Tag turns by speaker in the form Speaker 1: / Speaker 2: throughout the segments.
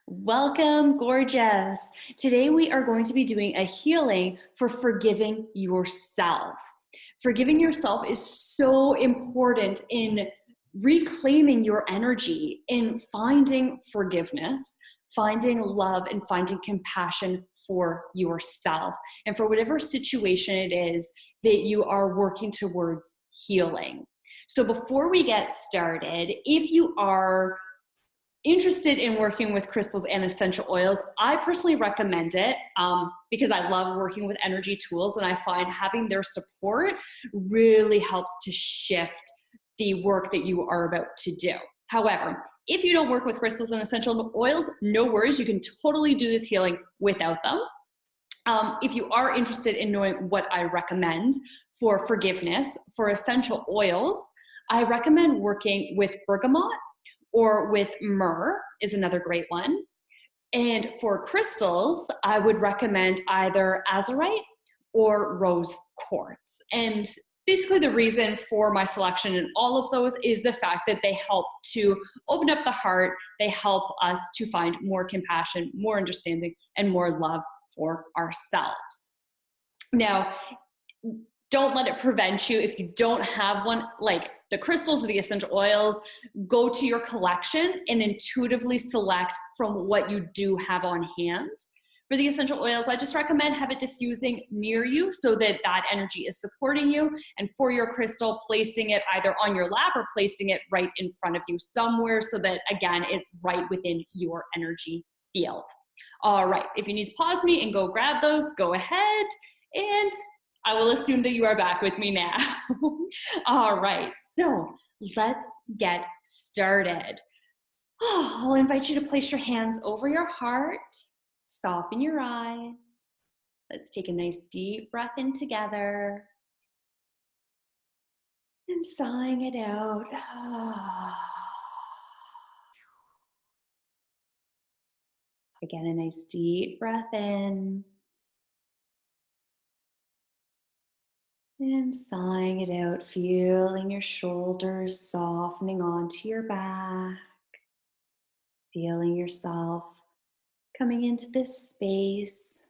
Speaker 1: Welcome, gorgeous. Today we are going to be doing a healing for forgiving yourself. Forgiving yourself is so important in reclaiming your energy, in finding forgiveness, finding love, and finding compassion for yourself and for whatever situation it is that you are working towards healing. So before we get started, if you are interested in working with crystals and essential oils, I personally recommend it because I love working with energy tools, and I find having their support really helps to shift the work that you are about to do. However, if you don't work with crystals and essential oils, no worries, you can totally do this healing without them. If you are interested in knowing what I recommend for forgiveness, for essential oils, I recommend working with bergamot, or with myrrh is another great one. And for crystals, I would recommend either azurite or rose quartz. And basically the reason for my selection in all of those is the fact that they help to open up the heart. They help us to find more compassion, more understanding, and more love for ourselves. Now, don't let it prevent you. If you don't have one, like the crystals or the essential oils, go to your collection and intuitively select from what you do have on hand. For the essential oils, I just recommend have it diffusing near you so that that energy is supporting you. And for your crystal, placing it either on your lap or placing it right in front of you somewhere so that, again, it's right within your energy field. All right, if you need to pause me and go grab those, go ahead. And I will assume that you are back with me now. All right, so let's get started. I'll invite you to place your hands over your heart, soften your eyes. Let's take a nice deep breath in together and sighing it out. Again, a nice deep breath in. And sighing it out, feeling your shoulders softening onto your back. Feeling yourself coming into this space,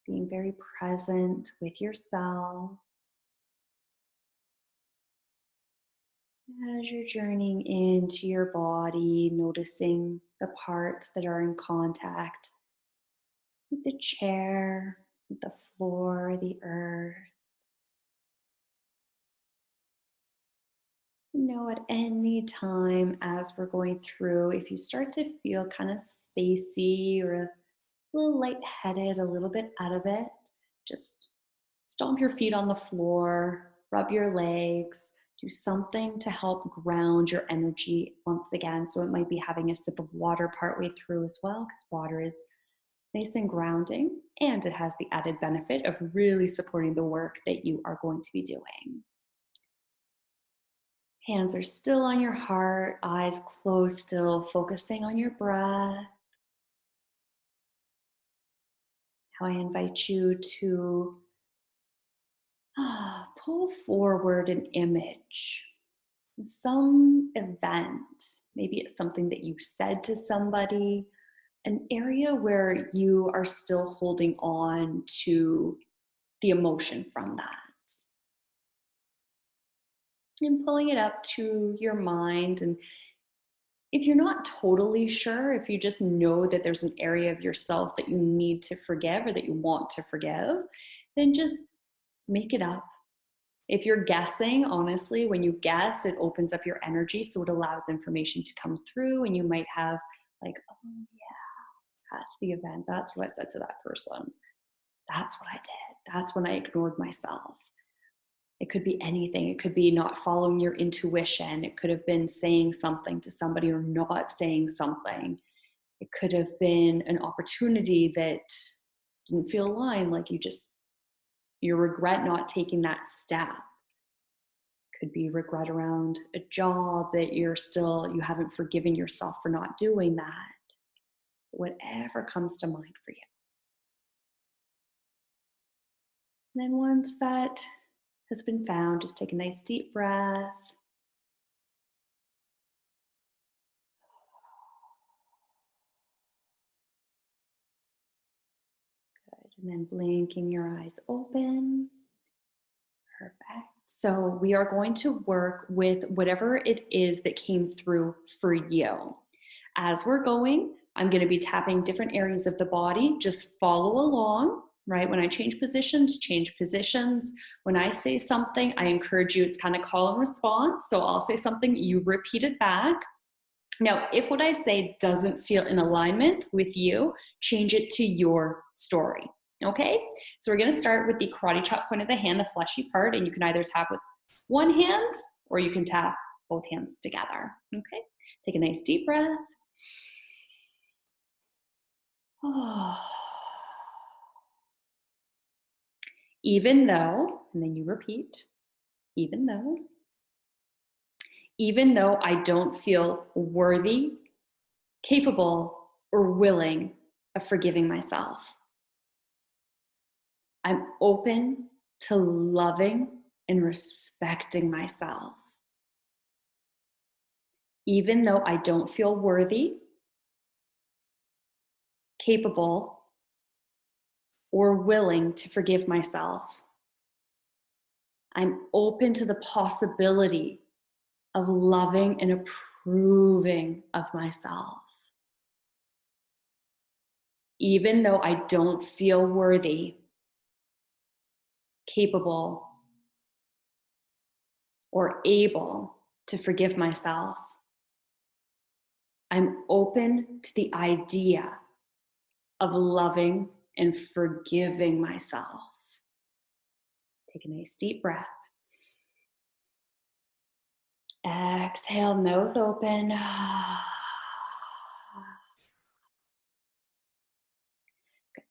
Speaker 1: being very present with yourself. As you're journeying into your body, noticing the parts that are in contact with the chair, with the floor, the earth. At any time as we're going through, if you start to feel kind of spacey or a little lightheaded, a little bit out of it, just stomp your feet on the floor, rub your legs, do something to help ground your energy once again. So it might be having a sip of water partway through as well, because water is nice and grounding, and it has the added benefit of really supporting the work that you are going to be doing. Hands are still on your heart, eyes closed still, focusing on your breath. Now I invite you to pull forward an image, some event. Maybe it's something that you said to somebody, an area where you are still holding on to the emotion from that. And pulling it up to your mind. And if you're not totally sure, if you just know that there's an area of yourself that you need to forgive or that you want to forgive, then just make it up. If you're guessing, honestly, when you guess, it opens up your energy, so it allows information to come through, and you might have like, oh yeah, that's the event. That's what I said to that person. That's what I did. That's when I ignored myself. It could be anything. It could be not following your intuition. It could have been saying something to somebody or not saying something. It could have been an opportunity that didn't feel aligned, like you regret not taking that step. Could be regret around a job that you haven't forgiven yourself for not doing that. Whatever comes to mind for you. And then once that has been found, just take a nice deep breath. And then blinking your eyes open. Perfect. So we are going to work with whatever it is that came through for you. As we're going, I'm going to be tapping different areas of the body. Just follow along, right? When I change positions, change positions. When I say something, I encourage you, it's kind of call and response. So I'll say something, you repeat it back. Now, if what I say doesn't feel in alignment with you, change it to your story. Okay, so we're going to start with the karate chop point of the hand, the fleshy part, and you can either tap with one hand or you can tap both hands together. Okay, take a nice deep breath. Oh. Even though, and then you repeat, even though I don't feel worthy, capable, or willing of forgiving myself, I'm open to loving and respecting myself. Even though I don't feel worthy, capable, or willing to forgive myself, I'm open to the possibility of loving and approving of myself. Even though I don't feel worthy, capable, or able to forgive myself, I'm open to the idea of loving and forgiving myself. Take a nice deep breath. Exhale, mouth open.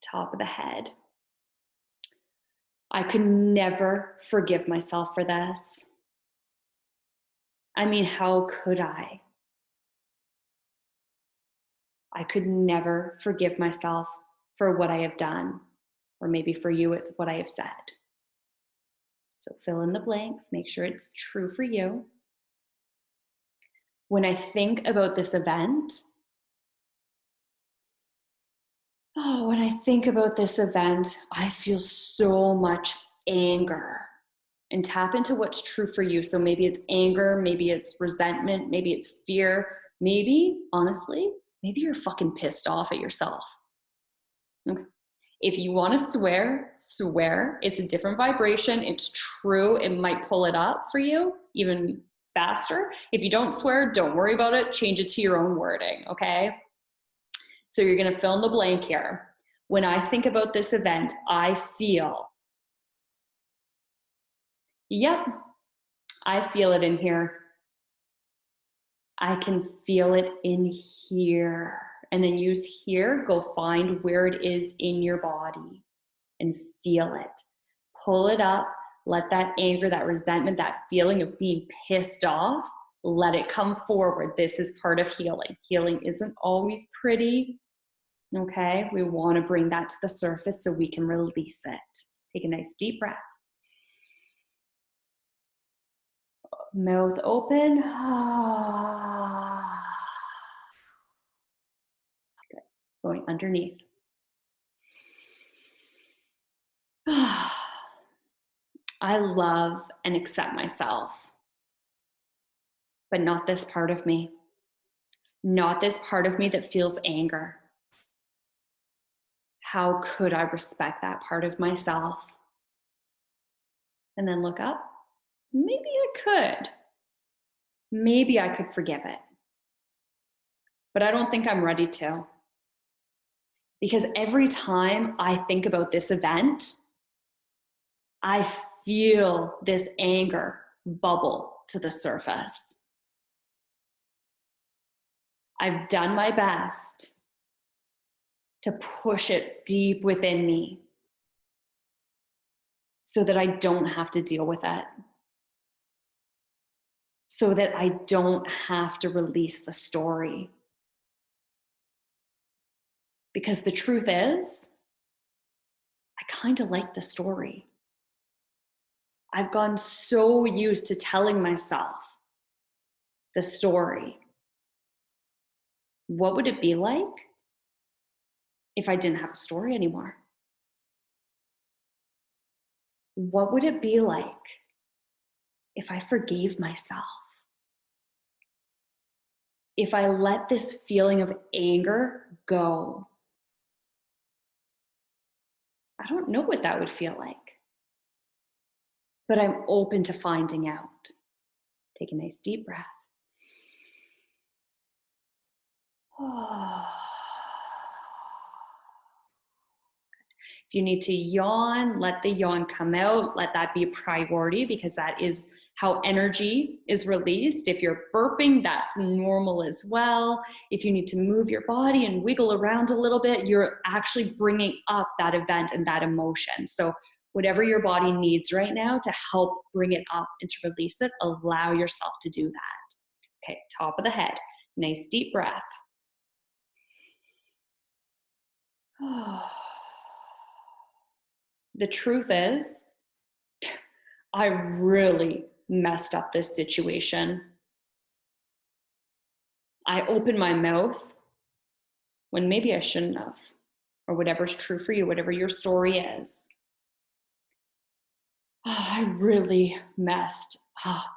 Speaker 1: Top of the head. I could never forgive myself for this. I mean, how could I? I could never forgive myself for what I have done. Or maybe for you, it's what I have said. So fill in the blanks, make sure it's true for you. When I think about this event, I feel so much anger. And tap into what's true for you. So maybe it's anger, maybe it's resentment, maybe it's fear, maybe, honestly, maybe you're fucking pissed off at yourself. Okay. If you want to swear, swear. It's a different vibration. It's true. It might pull it up for you even faster. If you don't swear, don't worry about it. Change it to your own wording, okay? So you're going to fill in the blank here. When I think about this event, I feel. Yep, I feel it in here. I can feel it in here. And then use here, go find where it is in your body and feel it. Pull it up, let that anger, that resentment, that feeling of being pissed off, let it come forward. This is part of healing. Healing isn't always pretty, okay? We want to bring that to the surface so we can release it. Take a nice deep breath. Mouth open. Good. Going underneath. I love and accept myself, but not this part of me. Not this part of me that feels anger. How could I respect that part of myself? And then look up. Maybe I could. Maybe I could forgive it. But I don't think I'm ready to. Because every time I think about this event, I feel this anger bubble to the surface. I've done my best to push it deep within me so that I don't have to deal with it. So that I don't have to release the story. Because the truth is, I kind of like the story. I've gotten so used to telling myself the story. What would it be like if I didn't have a story anymore? What would it be like if I forgave myself? If I let this feeling of anger go? I don't know what that would feel like, but I'm open to finding out. Take a nice deep breath. If you need to yawn, let the yawn come out. Let that be a priority because that is how energy is released. If you're burping, that's normal as well. If you need to move your body and wiggle around a little bit, you're actually bringing up that event and that emotion. So whatever your body needs right now to help bring it up and to release it, allow yourself to do that. Okay, top of the head. Nice deep breath. The truth is, I really messed up this situation. I opened my mouth when maybe I shouldn't have, or whatever's true for you, whatever your story is. I really messed up.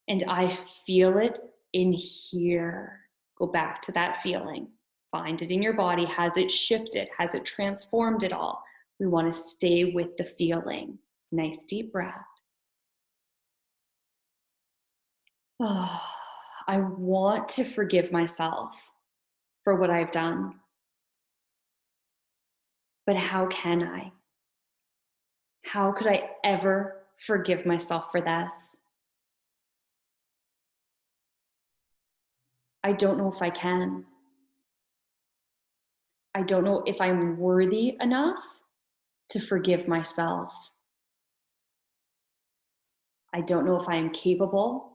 Speaker 1: And I feel it in here. Go back to that feeling. Find it in your body. Has it shifted? Has it transformed at all? We want to stay with the feeling. Nice deep breath. I want to forgive myself for what I've done. But how can I? How could I ever forgive myself for this? I don't know if I can. I don't know if I'm worthy enough to forgive myself. I don't know if I am capable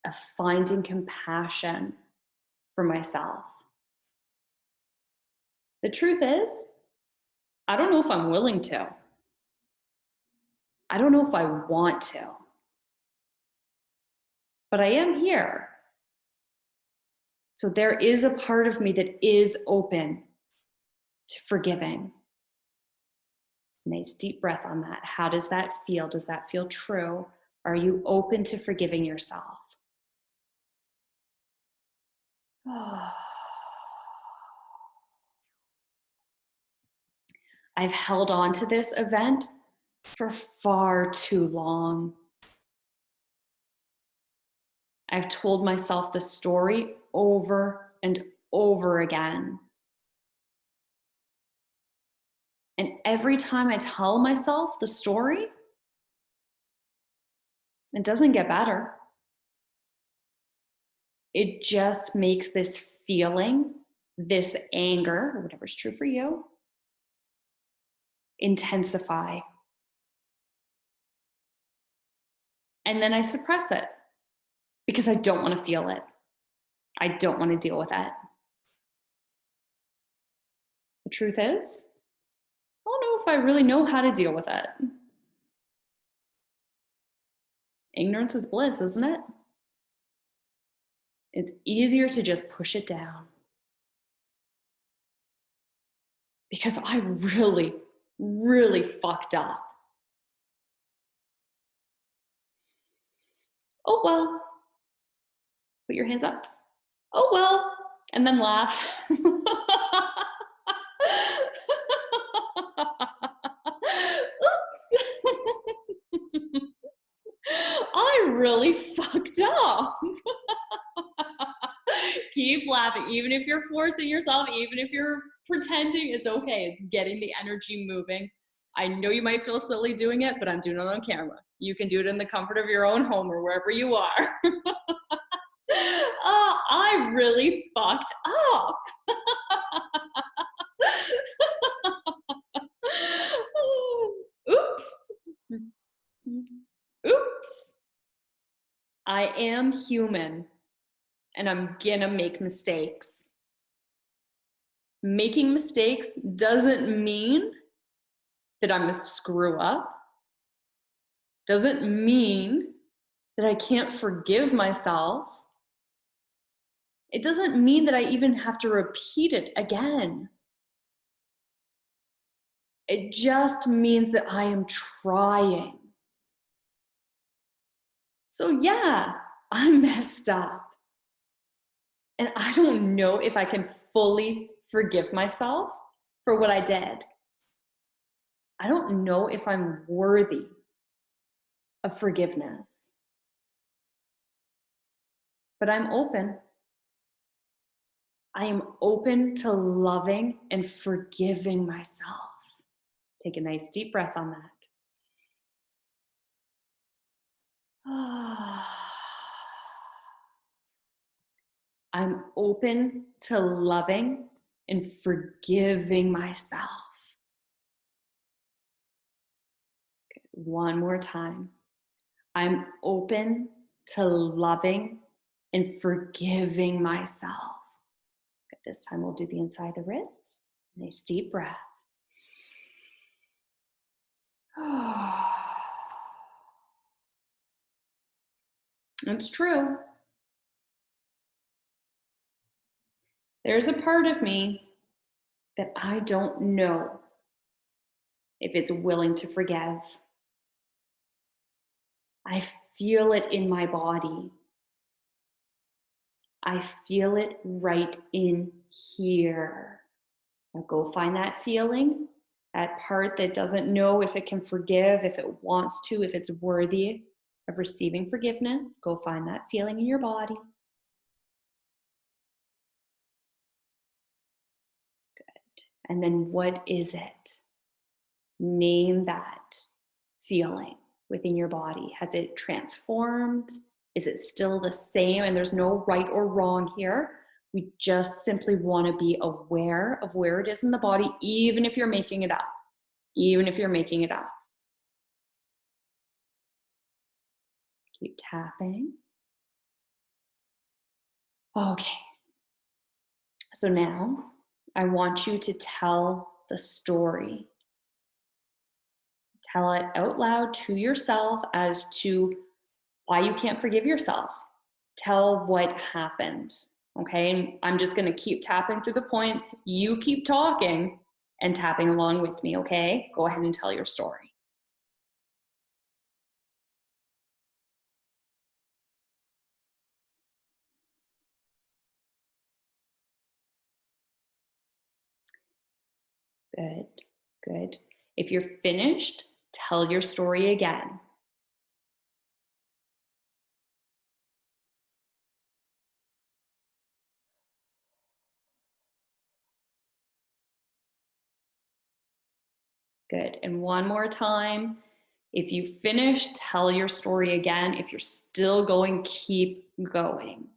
Speaker 1: of finding compassion for myself. The truth is, I don't know if I'm willing to. I don't know if I want to. But I am here. So there is a part of me that is open to forgiving. Nice deep breath on that. How does that feel? Does that feel true? Are you open to forgiving yourself? I've held on to this event for far too long. I've told myself the story over and over again. And every time I tell myself the story, it doesn't get better. It just makes this feeling, this anger, or whatever's true for you, intensify. And then I suppress it because I don't want to feel it. I don't want to deal with it. The truth is, I don't know if I really know how to deal with it. Ignorance is bliss, isn't it? It's easier to just push it down. Because I really, really fucked up. Oh, well. Put your hands up. Oh, well. And then laugh. Oops. I really fucked up. Keep laughing. Even if you're forcing yourself, even if you're pretending, it's okay. It's getting the energy moving. I know you might feel silly doing it, but I'm doing it on camera. You can do it in the comfort of your own home or wherever you are. I really fucked up. Oops. Oops. I am human and I'm gonna make mistakes. Making mistakes doesn't mean that I'm a screw up. Doesn't mean that I can't forgive myself. It doesn't mean that I even have to repeat it again. It just means that I am trying. So yeah, I'm messed up. And I don't know if I can fully forgive myself for what I did. I don't know if I'm worthy of forgiveness. But I'm open. I am open to loving and forgiving myself. Take a nice deep breath on that. I'm open to loving and forgiving myself. Okay, one more time. I'm open to loving and forgiving myself. Okay, this time we'll do the inside the wrist. Nice deep breath. It's true. There's a part of me that I don't know if it's willing to forgive. I feel it in my body. I feel it right in here. Now go find that feeling, that part that doesn't know if it can forgive, if it wants to, if it's worthy of receiving forgiveness. Go find that feeling in your body. Good. And then what is it? Name that feeling within your body. Has it transformed? Is it still the same? And there's no right or wrong here. We just simply want to be aware of where it is in the body, even if you're making it up. Even if you're making it up. Keep tapping. Okay. So now I want you to tell the story. Tell it out loud to yourself as to why you can't forgive yourself. Tell what happened. Okay, and I'm just going to keep tapping through the points. You keep talking and tapping along with me, okay? Go ahead and tell your story. Good, good. If you're finished, tell your story again. Good. And one more time. If you finish, tell your story again. If you're still going, keep going.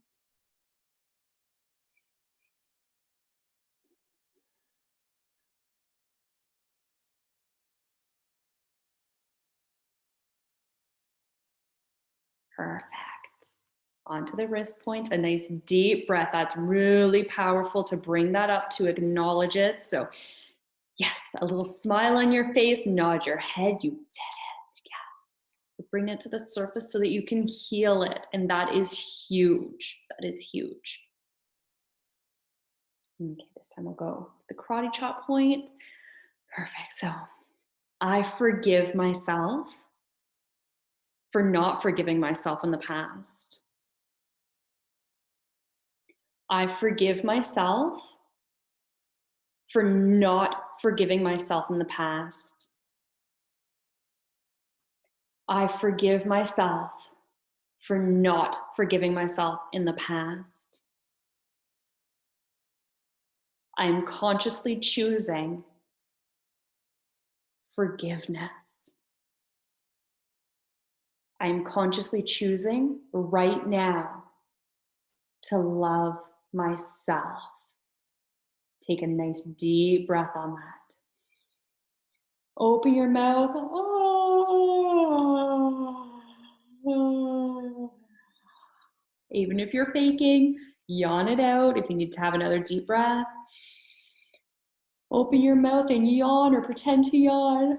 Speaker 1: Perfect. Onto the wrist points, a nice deep breath. That's really powerful to bring that up, to acknowledge it. So yes, a little smile on your face, nod your head, you did it. Yeah. Bring it to the surface so that you can heal it. And that is huge. That is huge. Okay, this time we'll go to the karate chop point. Perfect. So I forgive myself for not forgiving myself in the past. I forgive myself for not forgiving myself in the past. I forgive myself for not forgiving myself in the past. I am consciously choosing forgiveness. I am consciously choosing right now to love myself. Take a nice deep breath on that. Open your mouth. Even if you're faking, yawn it out. If you need to have another deep breath, open your mouth and yawn or pretend to yawn.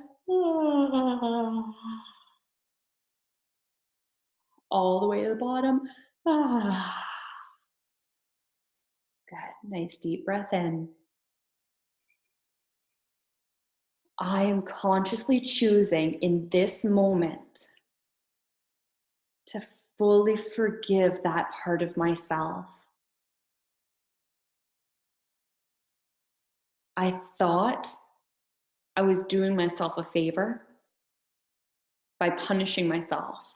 Speaker 1: All the way to the bottom. Good. Nice deep breath in. I am consciously choosing in this moment to fully forgive that part of myself. I thought I was doing myself a favor by punishing myself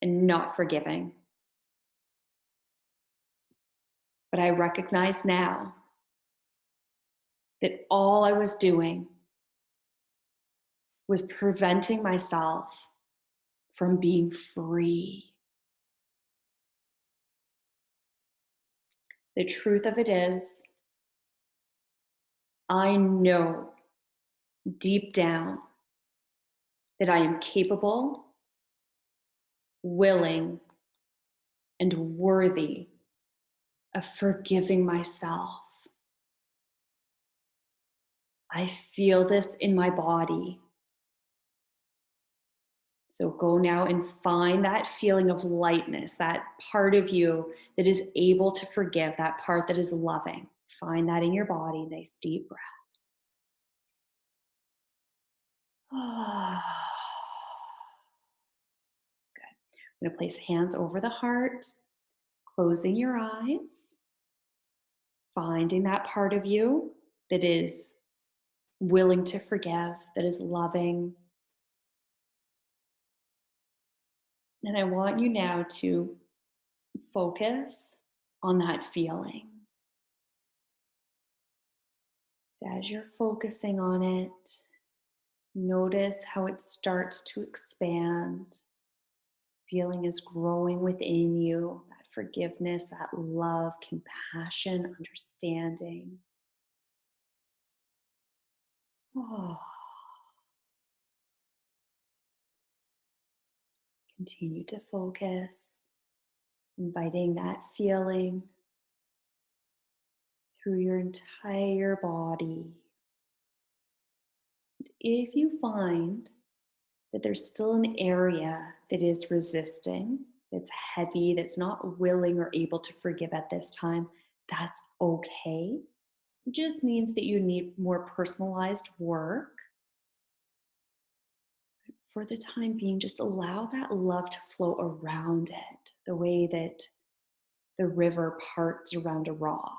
Speaker 1: and not forgiving. But I recognize now that all I was doing was preventing myself from being free. The truth of it is, I know deep down that I am capable, willing, and worthy of forgiving myself. I feel this in my body. So go now and find that feeling of lightness, that part of you that is able to forgive, that part that is loving. Find that in your body. Nice deep breath. Good. I'm going to place hands over the heart, closing your eyes, finding that part of you that is willing to forgive, that is loving. And I want you now to focus on that feeling. As you're focusing on it, notice how it starts to expand. Feeling is growing within you, that forgiveness, that love, compassion, understanding. Oh. Continue to focus, inviting that feeling through your entire body. And if you find that there's still an area that is resisting, that's heavy, that's not willing or able to forgive at this time, that's okay. It just means that you need more personalized work. For the time being, just allow that love to flow around it, the way that the river parts around a rock.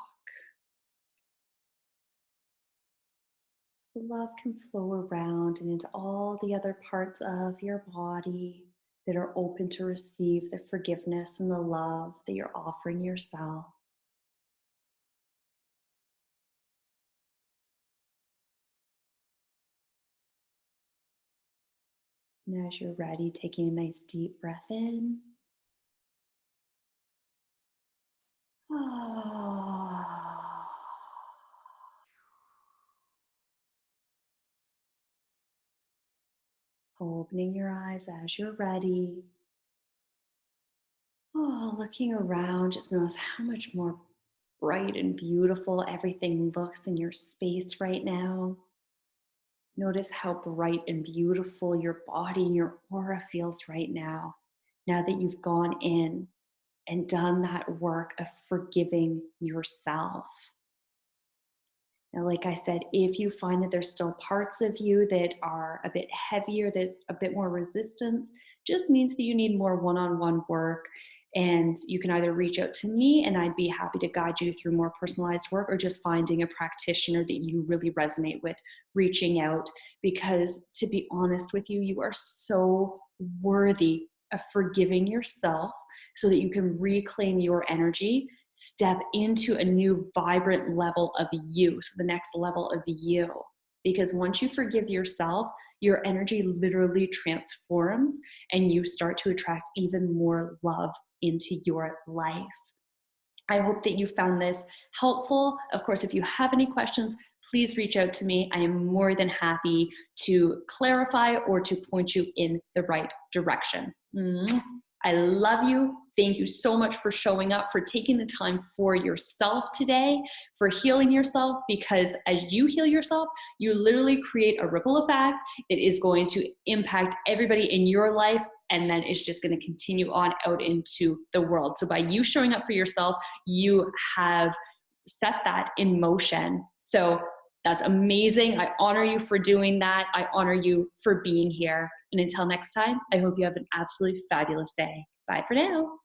Speaker 1: The love can flow around and into all the other parts of your body that are open to receive the forgiveness and the love that you're offering yourself. And as you're ready, taking a nice deep breath in. Opening your eyes as you're ready. Looking around, just notice how much more bright and beautiful everything looks in your space right now. Notice how bright and beautiful your body and your aura feels right now, now that you've gone in and done that work of forgiving yourself. Now, like I said, if you find that there's still parts of you that are a bit heavier, that's a bit more resistance, just means that you need more one-on-one work. And you can either reach out to me and I'd be happy to guide you through more personalized work, or just finding a practitioner that you really resonate with, reaching out. Because to be honest with you, you are so worthy of forgiving yourself so that you can reclaim your energy, step into a new vibrant level of you, so the next level of you. Because once you forgive yourself, your energy literally transforms and you start to attract even more love into your life. I hope that you found this helpful. Of course, if you have any questions, please reach out to me. I am more than happy to clarify or to point you in the right direction. I love you. Thank you so much for showing up, for taking the time for yourself today, for healing yourself, because as you heal yourself, you literally create a ripple effect that is going to impact everybody in your life, and then it's just going to continue on out into the world. So by you showing up for yourself, you have set that in motion. So That's amazing. I honor you for doing that. I honor you for being here. And until next time, I hope you have an absolutely fabulous day. Bye for now.